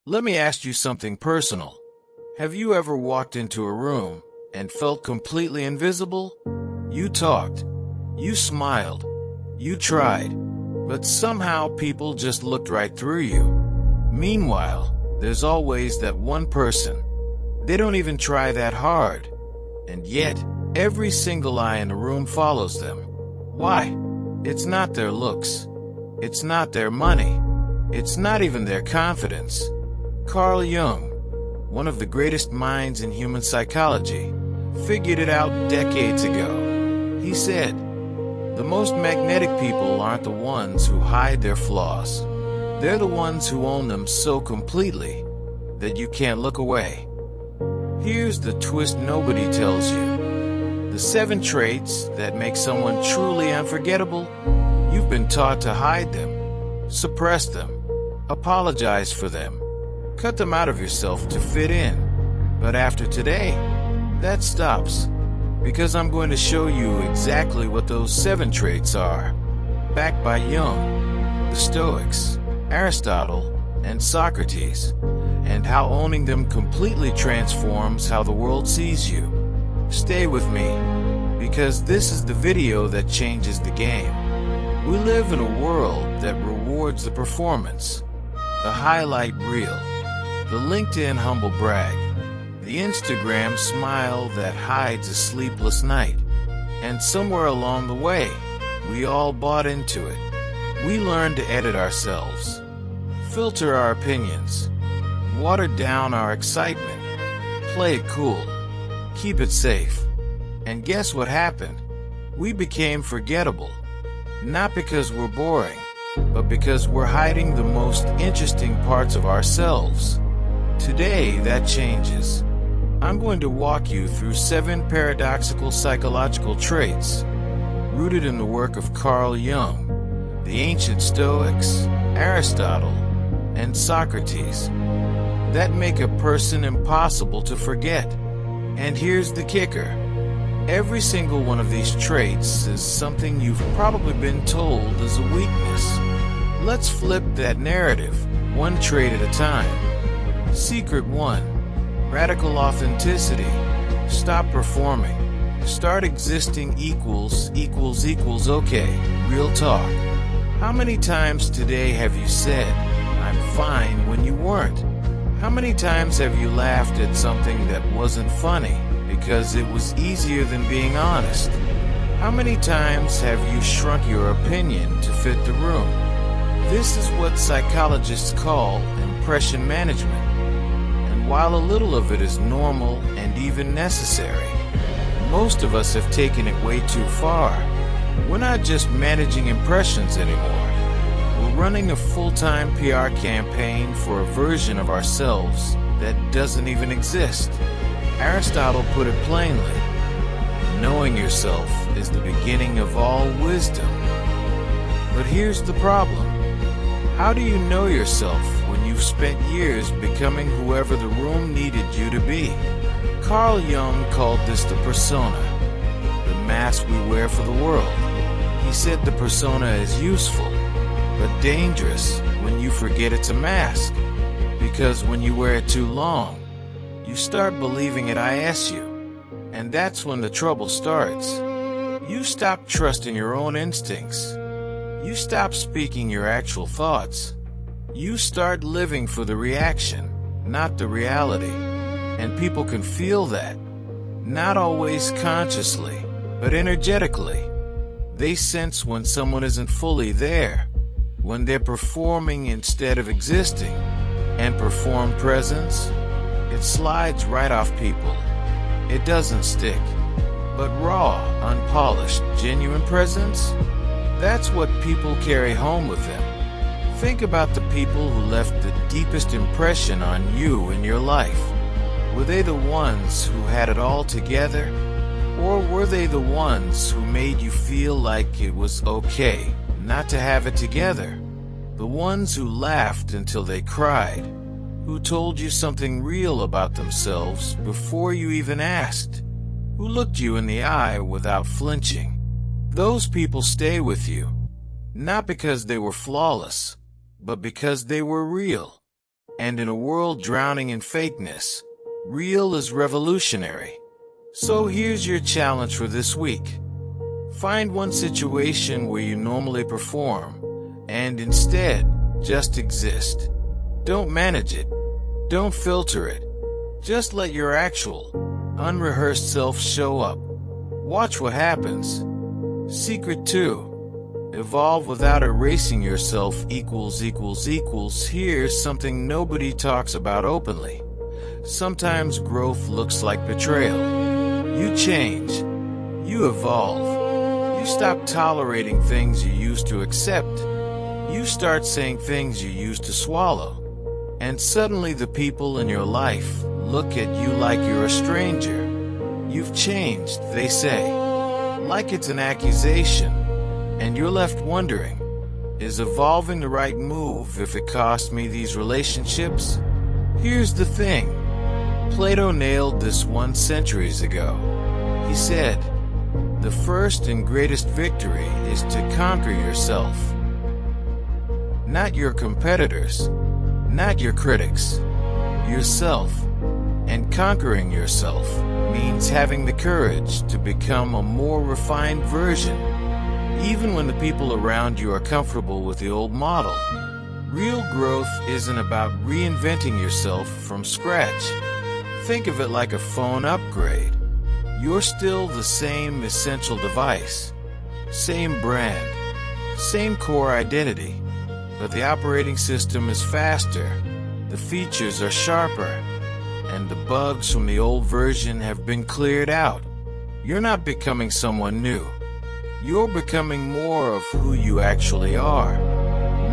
Let me ask you something personal. Have you ever walked into a room and felt completely invisible? You talked, you smiled, you tried, but somehow people just looked right through you. Meanwhile, there's always that one person. They don't even try that hard. And yet, every single eye in the room follows them. Why? It's not their looks. It's not their money. It's not even their confidence. Carl Jung, one of the greatest minds in human psychology, figured it out decades ago. He said, "The most magnetic people aren't the ones who hide their flaws. They're the ones who own them so completely that you can't look away." Here's the twist nobody tells you. The 7 traits that make someone truly unforgettable, you've been taught to hide them, suppress them, apologize for them, cut them out of yourself to fit in. But after today, that stops, because I'm going to show you exactly what those 7 traits are, backed by Jung, the Stoics, Aristotle, and Socrates, and how owning them completely transforms how the world sees you. Stay with me, because this is the video that changes the game. We live in a world that rewards the performance, the highlight reel, the LinkedIn humble brag, the Instagram smile that hides a sleepless night. And somewhere along the way, we all bought into it. We learned to edit ourselves, filter our opinions, water down our excitement, play it cool, keep it safe. And guess what happened? We became forgettable. Not because we're boring, but because we're hiding the most interesting parts of ourselves. Today, that changes. I'm going to walk you through 7 paradoxical psychological traits rooted in the work of Carl Jung, the ancient Stoics, Aristotle, and Socrates, that make a person impossible to forget. And here's the kicker. Every single one of these traits is something you've probably been told is a weakness. Let's flip that narrative, 1 trait at a time. Secret 1. Radical authenticity. Stop performing. Start existing equals okay. Real talk. How many times today have you said, "I'm fine," when you weren't? How many times have you laughed at something that wasn't funny because it was easier than being honest? How many times have you shrunk your opinion to fit the room? This is what psychologists call impression management. And while a little of it is normal and even necessary, most of us have taken it way too far. We're not just managing impressions anymore. We're running a full-time PR campaign for a version of ourselves that doesn't even exist. Aristotle put it plainly, knowing yourself is the beginning of all wisdom. But here's the problem. How do you know yourself when you've spent years becoming whoever the room needed you to be? Carl Jung called this the persona, the mask we wear for the world. He said the persona is useful, but dangerous when you forget it's a mask. Because when you wear it too long, you start believing it IS you. And that's when the trouble starts. You stop trusting your own instincts. You stop speaking your actual thoughts. You start living for the reaction, not the reality. And people can feel that. Not always consciously, but energetically. They sense when someone isn't fully there, when they're performing instead of existing. And performed presence, it slides right off people. It doesn't stick. But raw, unpolished, genuine presence, that's what people carry home with them. Think about the people who left the deepest impression on you in your life. Were they the ones who had it all together? Or were they the ones who made you feel like it was okay not to have it together? The ones who laughed until they cried, who told you something real about themselves before you even asked, who looked you in the eye without flinching. Those people stay with you, not because they were flawless, but because they were real. And in a world drowning in fakeness, real is revolutionary. So here's your challenge for this week. Find one situation where you normally perform, and instead, just exist. Don't manage it. Don't filter it. Just let your actual, unrehearsed self show up. Watch what happens. Secret 2. Evolve without erasing yourself equals. Here's something nobody talks about openly. Sometimes growth looks like betrayal. You change. You evolve. You stop tolerating things you used to accept. You start saying things you used to swallow. And suddenly the people in your life look at you like you're a stranger. You've changed, they say. Like it's an accusation. And you're left wondering, is evolving the right move if it costs me these relationships? Here's the thing. Plato nailed this centuries ago. He said, the first and greatest victory is to conquer yourself. Not your competitors, not your critics, yourself. And conquering yourself means having the courage to become a more refined version, even when the people around you are comfortable with the old model. Real growth isn't about reinventing yourself from scratch. Think of it like a phone upgrade. You're still the same essential device, same brand, same core identity, but the operating system is faster, the features are sharper, and the bugs from the old version have been cleared out. You're not becoming someone new. You're becoming more of who you actually are.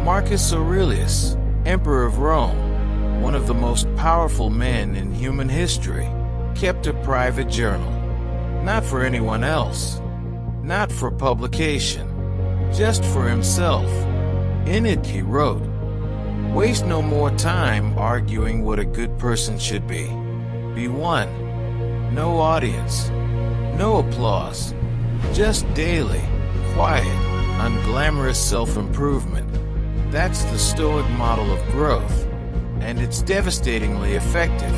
Marcus Aurelius, Emperor of Rome, one of the most powerful men in human history, kept a private journal. Not for anyone else. Not for publication. Just for himself. In it he wrote, "Waste no more time arguing what a good person should be. Be one. No audience. No applause. Just daily, quiet, unglamorous self-improvement." That's the Stoic model of growth, and it's devastatingly effective,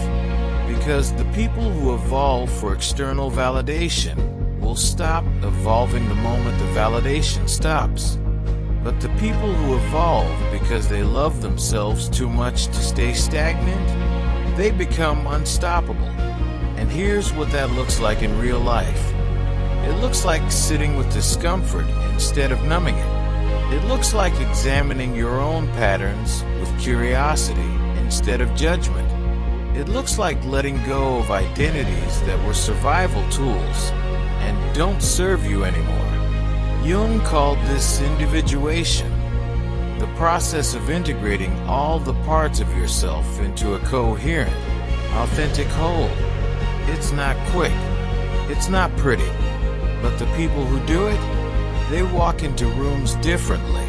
because the people who evolve for external validation will stop evolving the moment the validation stops. But the people who evolve because they love themselves too much to stay stagnant, they become unstoppable. And here's what that looks like in real life. It looks like sitting with discomfort instead of numbing it. It looks like examining your own patterns with curiosity instead of judgment. It looks like letting go of identities that were survival tools and don't serve you anymore. Jung called this individuation, the process of integrating all the parts of yourself into a coherent, authentic whole. It's not quick, it's not pretty, but the people who do it, they walk into rooms differently.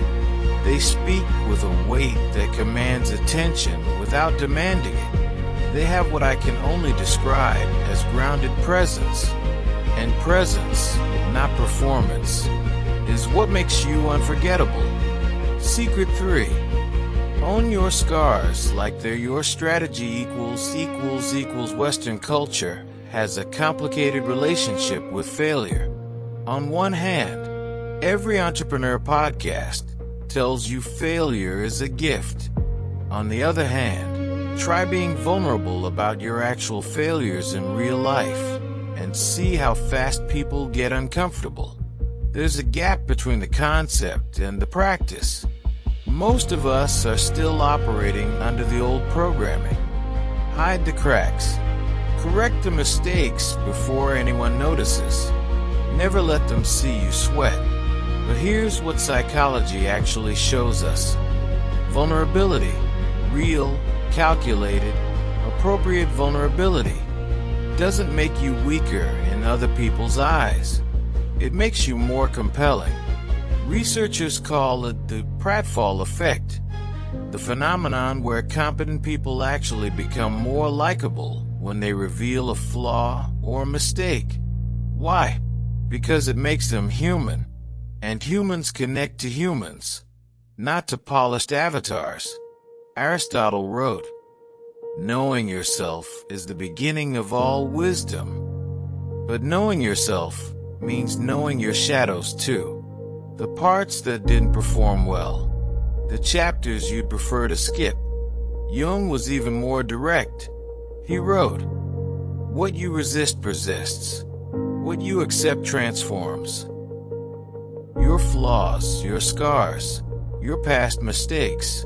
They speak with a weight that commands attention without demanding it. They have what I can only describe as grounded presence. And presence, not performance, is what makes you unforgettable. Secret 3. Own your scars like they're your strategy equals. Western culture has a complicated relationship with failure. On one hand, every entrepreneur podcast tells you failure is a gift. On the other hand, try being vulnerable about your actual failures in real life and see how fast people get uncomfortable. There's a gap between the concept and the practice. Most of us are still operating under the old programming. Hide the cracks. Correct the mistakes before anyone notices. Never let them see you sweat. But here's what psychology actually shows us. Vulnerability, real, calculated, appropriate vulnerability, doesn't make you weaker in other people's eyes. It makes you more compelling. Researchers call it the pratfall effect, the phenomenon where competent people actually become more likable when they reveal a flaw or a mistake. Why? Because it makes them human, and humans connect to humans, not to polished avatars. Aristotle wrote, Knowing yourself is the beginning of all wisdom. But knowing yourself means knowing your shadows too. The parts that didn't perform well. The chapters you'd prefer to skip. Jung was even more direct. He wrote, "What you resist persists. What you accept transforms." Your flaws, your scars, your past mistakes,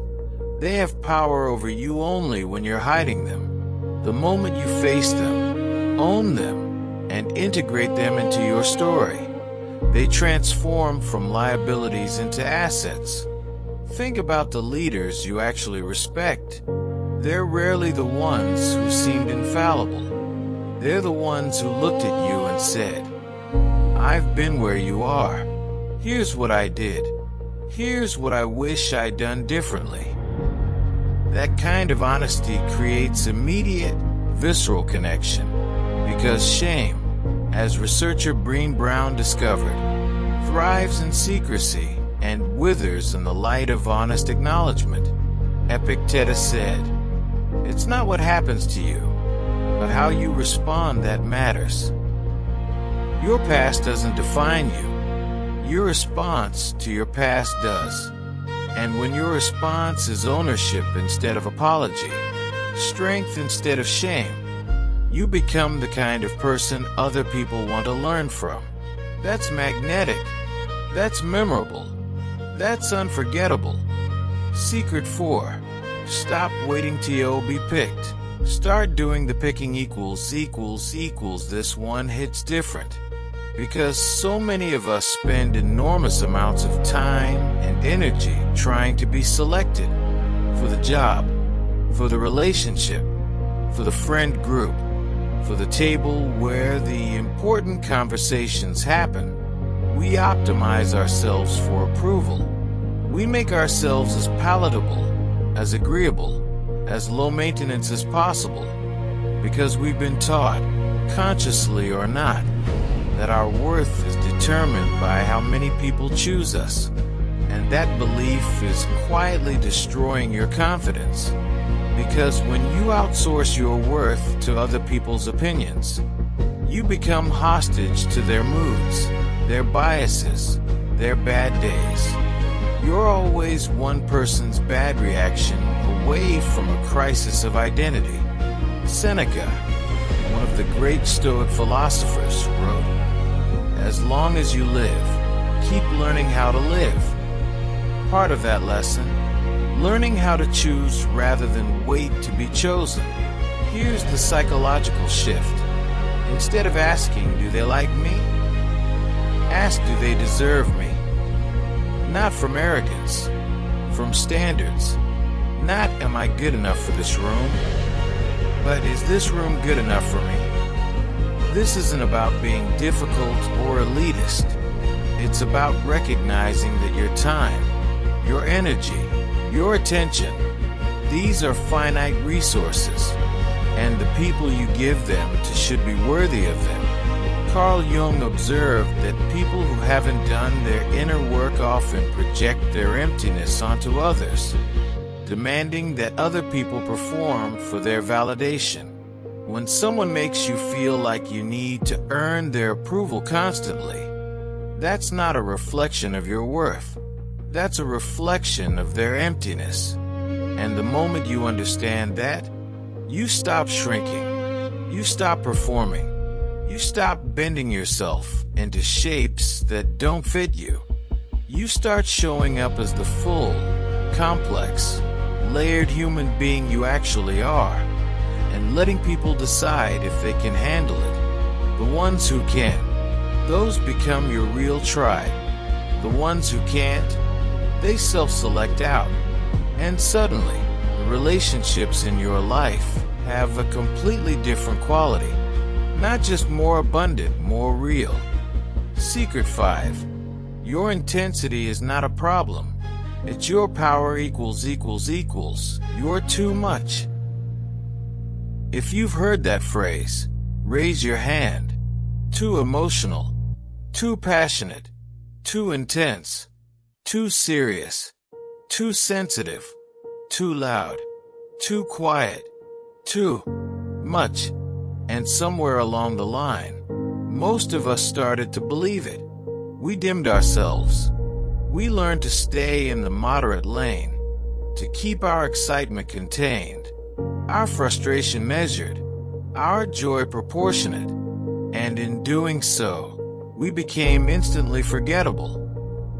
they have power over you only when you're hiding them. The moment you face them, own them, and integrate them into your story, they transform from liabilities into assets. Think about the leaders you actually respect. They're rarely the ones who seemed infallible. They're the ones who looked at you and said, "I've been where you are. Here's what I did. Here's what I wish I'd done differently." That kind of honesty creates immediate, visceral connection, because shame, as researcher Brené Brown discovered, thrives in secrecy and withers in the light of honest acknowledgement. Epictetus said, "It's not what happens to you, but how you respond that matters." Your past doesn't define you. Your response to your past does. And when your response is ownership instead of apology, strength instead of shame, you become the kind of person other people want to learn from. That's magnetic. That's memorable. That's unforgettable. Secret 4. Stop waiting till you'll be picked. Start doing the picking equals. This one hits different. Because so many of us spend enormous amounts of time and energy trying to be selected for the job, for the relationship, for the friend group, for the table where the important conversations happen. We optimize ourselves for approval. We make ourselves as palatable, as agreeable, as low maintenance as possible, because we've been taught, consciously or not, that our worth is determined by how many people choose us, and that belief is quietly destroying your confidence, because when you outsource your worth to other people's opinions, you become hostage to their moods, their biases, their bad days. You're always one person's bad reaction away from a crisis of identity. Seneca, one of the great Stoic philosophers, wrote, "As long as you live, keep learning how to live." Part of that lesson, learning how to choose rather than wait to be chosen. Here's the psychological shift. Instead of asking, "Do they like me?" ask, "Do they deserve me?" Not from arrogance, from standards. Not, "Am I good enough for this room?" but, "Is this room good enough for me?" This isn't about being difficult or elitist. It's about recognizing that your time, your energy, your attention, these are finite resources, and the people you give them to should be worthy of them. Carl Jung observed that people who haven't done their inner work often project their emptiness onto others, demanding that other people perform for their validation. When someone makes you feel like you need to earn their approval constantly, that's not a reflection of your worth. That's a reflection of their emptiness. And the moment you understand that, you stop shrinking. You stop performing. You stop bending yourself into shapes that don't fit you. You start showing up as the full, complex, layered human being you actually are, and letting people decide if they can handle it. The ones who can, those become your real tribe. The ones who can't, they self-select out. And suddenly, the relationships in your life have a completely different quality. Not just more abundant, more real. Secret 5. Your intensity is not a problem. It's your power equals. You're too much. If you've heard that phrase, raise your hand. Too emotional. Too passionate. Too intense. Too serious. Too sensitive. Too loud. Too quiet. too much. And somewhere along the line, most of us started to believe it. We dimmed ourselves. We learned to stay in the moderate lane, to keep our excitement contained, our frustration measured, our joy proportionate, and in doing so, we became instantly forgettable.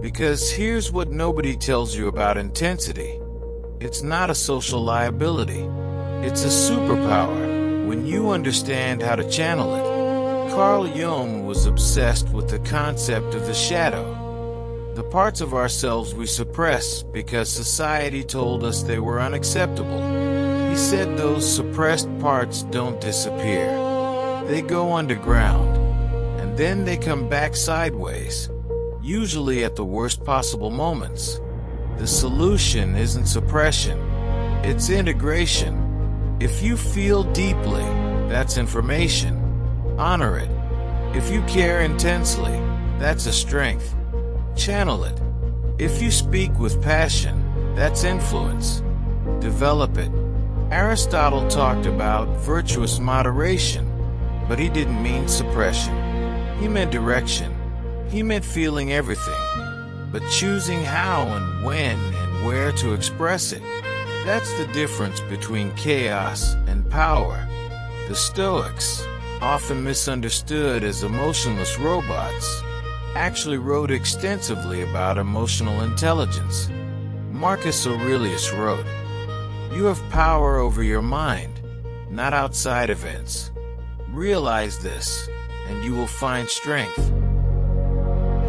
Because here's what nobody tells you about intensity. It's not a social liability. It's a superpower when you understand how to channel it. Carl Jung was obsessed with the concept of the shadow, the parts of ourselves we suppress because society told us they were unacceptable. He said those suppressed parts don't disappear. They go underground, and then they come back sideways, usually at the worst possible moments. The solution isn't suppression, it's integration. If you feel deeply, that's information. Honor it. If you care intensely, that's a strength. Channel it. If you speak with passion, that's influence. Develop it. Aristotle talked about virtuous moderation, but he didn't mean suppression. He meant direction. He meant feeling everything, but choosing how and when and where to express it. That's the difference between chaos and power. The Stoics, often misunderstood as emotionless robots, actually wrote extensively about emotional intelligence. Marcus Aurelius wrote, "You have power over your mind, not outside events. Realize this, and you will find strength."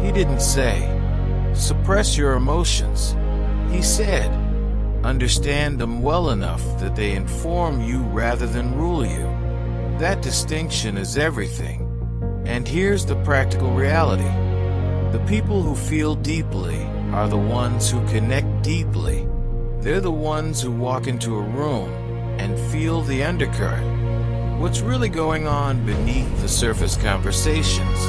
He didn't say, "Suppress your emotions." He said, "Understand them well enough that they inform you rather than rule you." That distinction is everything. And here's the practical reality. The people who feel deeply are the ones who connect deeply. They're the ones who walk into a room and feel the undercurrent. What's really going on beneath the surface conversations?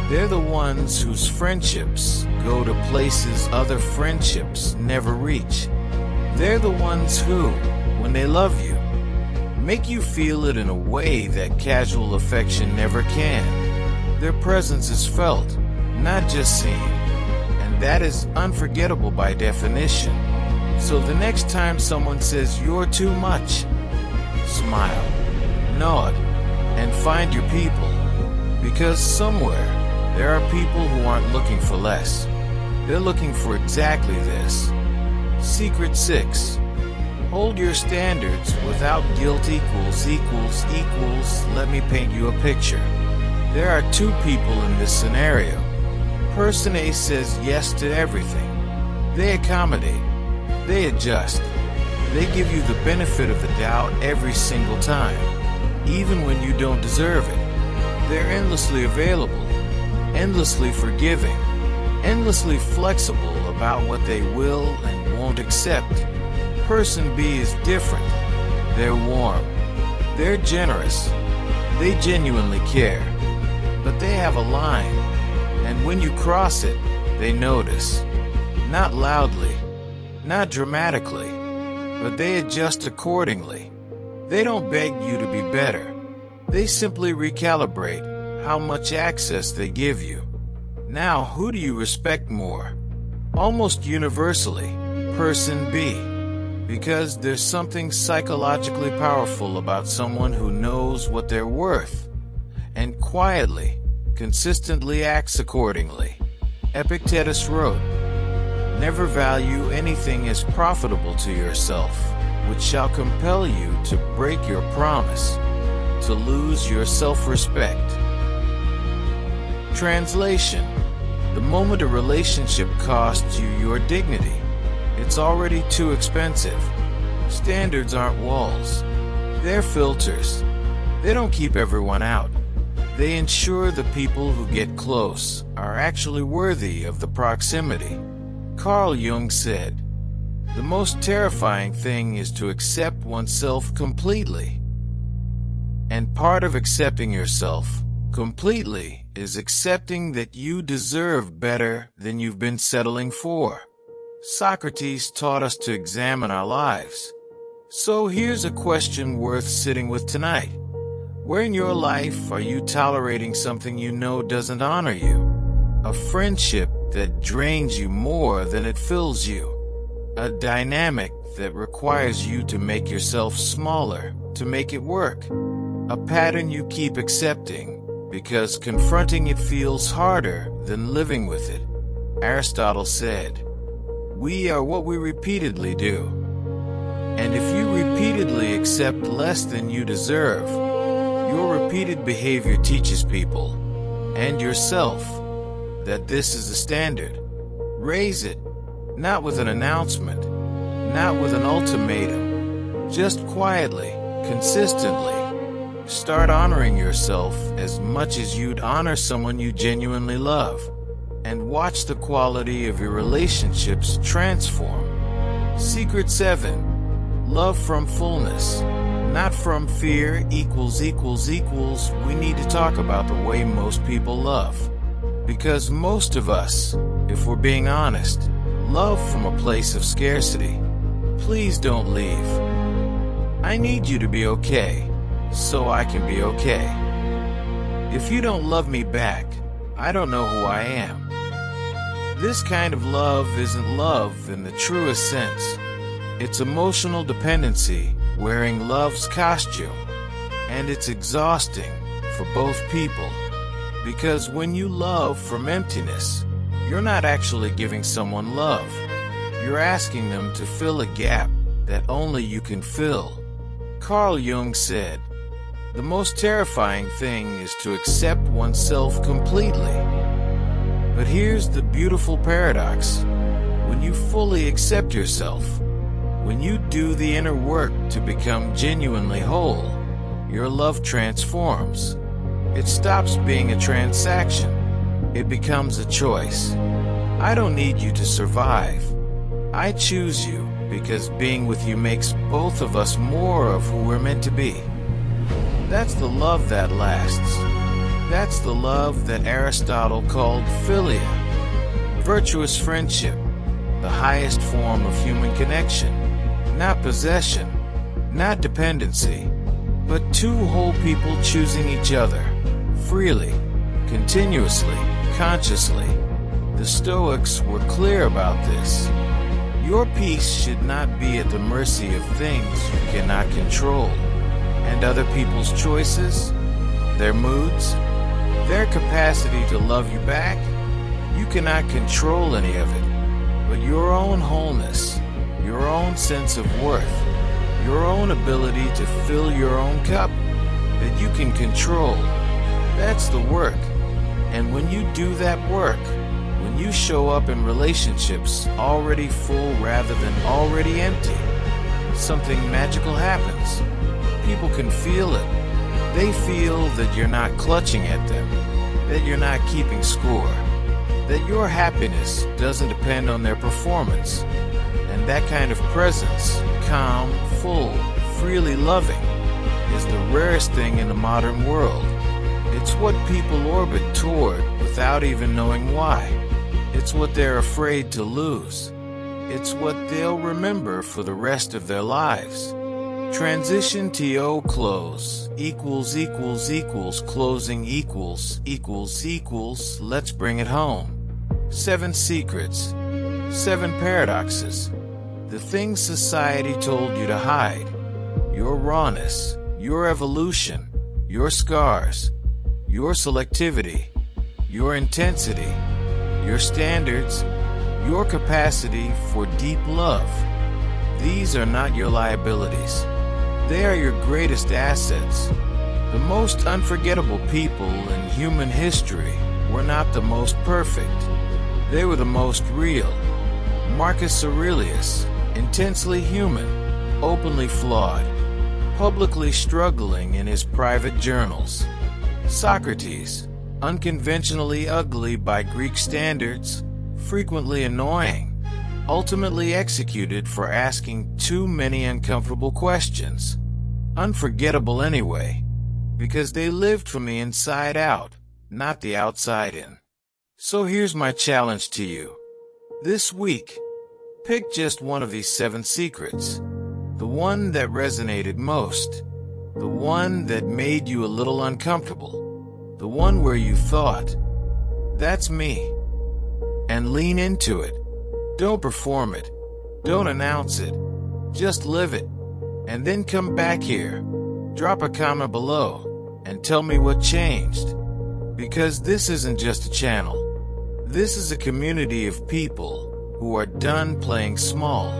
They're the ones whose friendships go to places other friendships never reach. They're the ones who, when they love you, make you feel it in a way that casual affection never can. Their presence is felt, not just seen, and that is unforgettable by definition. So the next time someone says you're too much, smile, nod, and find your people. Because somewhere, there are people who aren't looking for less. They're looking for exactly this. Secret 6. Hold your standards without guilt equals. Let me paint you a picture. There are two people in this scenario. Person A says yes to everything. They accommodate. They adjust. They give you the benefit of the doubt every single time, even when you don't deserve it. They're endlessly available, endlessly forgiving, endlessly flexible about what they will and won't accept. Person B is different. They're warm. They're generous. They genuinely care. But they have a line, and when you cross it, they notice. Not loudly, not dramatically, but they adjust accordingly. They don't beg you to be better. They simply recalibrate how much access they give you. Now, who do you respect more? Almost universally, person B. Because there's something psychologically powerful about someone who knows what they're worth, and quietly, consistently acts accordingly. Epictetus wrote, "Never value anything as profitable to yourself, which shall compel you to break your promise, to lose your self-respect." Translation: the moment a relationship costs you your dignity, it's already too expensive. Standards aren't walls. They're filters. They don't keep everyone out. They ensure the people who get close are actually worthy of the proximity. Carl Jung said, "The most terrifying thing is to accept oneself completely." And part of accepting yourself completely is accepting that you deserve better than you've been settling for. Socrates taught us to examine our lives. So here's a question worth sitting with tonight. Where in your life are you tolerating something you know doesn't honor you? A friendship that drains you more than it fills you. A dynamic that requires you to make yourself smaller to make it work. A pattern you keep accepting because confronting it feels harder than living with it. Aristotle said, "We are what we repeatedly do." And if you repeatedly accept less than you deserve, your repeated behavior teaches people, and yourself, that this is the standard. Raise it, not with an announcement, not with an ultimatum, just quietly, consistently. Start honoring yourself as much as you'd honor someone you genuinely love, and watch the quality of your relationships transform. Secret 7. Love from fullness, not from fear equals. We need to talk about the way most people love. Because most of us, if we're being honest, love from a place of scarcity. Please don't leave. I need you to be okay, so I can be okay. If you don't love me back, I don't know who I am. This kind of love isn't love in the truest sense. It's emotional dependency wearing love's costume, and it's exhausting for both people. Because when you love from emptiness, you're not actually giving someone love. You're asking them to fill a gap that only you can fill. Carl Jung said, "The most terrifying thing is to accept oneself completely." But here's the beautiful paradox. When you fully accept yourself, when you do the inner work to become genuinely whole, your love transforms. It stops being a transaction. It becomes a choice. I don't need you to survive. I choose you because being with you makes both of us more of who we're meant to be. That's the love that lasts. That's the love that Aristotle called philia. Virtuous friendship, the highest form of human connection. Not possession, not dependency, but two whole people choosing each other, freely, continuously, consciously. The Stoics were clear about this. Your peace should not be at the mercy of things you cannot control, and other people's choices, their moods, their capacity to love you back. You cannot control any of it, but your own wholeness, your own sense of worth, your own ability to fill your own cup, that you can control. That's the work. And when you do that work, when you show up in relationships already full rather than already empty, something magical happens. People can feel it. They feel that you're not clutching at them, that you're not keeping score, that your happiness doesn't depend on their performance. And that kind of presence, calm, full, freely loving, is the rarest thing in the modern world. It's what people orbit toward without even knowing why. It's what they're afraid to lose. It's what they'll remember for the rest of their lives. Transition to close closing equals. Let's bring it home. 7 secrets, 7 paradoxes. The things society told you to hide. Your rawness, your evolution, your scars, your selectivity, your intensity, your standards, your capacity for deep love. These are not your liabilities. They are your greatest assets. The most unforgettable people in human history were not the most perfect. They were the most real. Marcus Aurelius, intensely human, openly flawed, publicly struggling in his private journals. Socrates, unconventionally ugly by Greek standards, frequently annoying, ultimately executed for asking too many uncomfortable questions. Unforgettable anyway, because they lived from the inside out, not the outside in. So here's my challenge to you. This week, pick just one of these 7 secrets. The one that resonated most. The one that made you a little uncomfortable. The one where you thought, "That's me." And lean into it. Don't perform it. Don't announce it. Just live it. And then come back here. Drop a comment below and tell me what changed. Because this isn't just a channel. This is a community of people who are done playing small.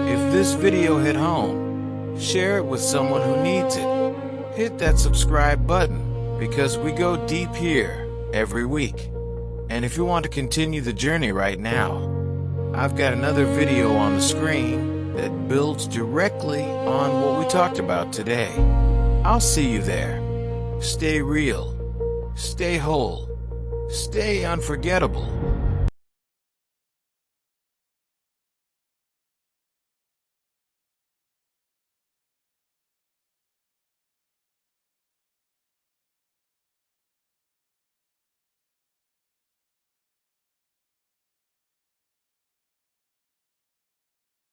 If this video hit home, share it with someone who needs it. Hit that subscribe button because we go deep here every week. And if you want to continue the journey right now, I've got another video on the screen that builds directly on what we talked about today. I'll see you there. Stay real. Stay whole. Stay unforgettable.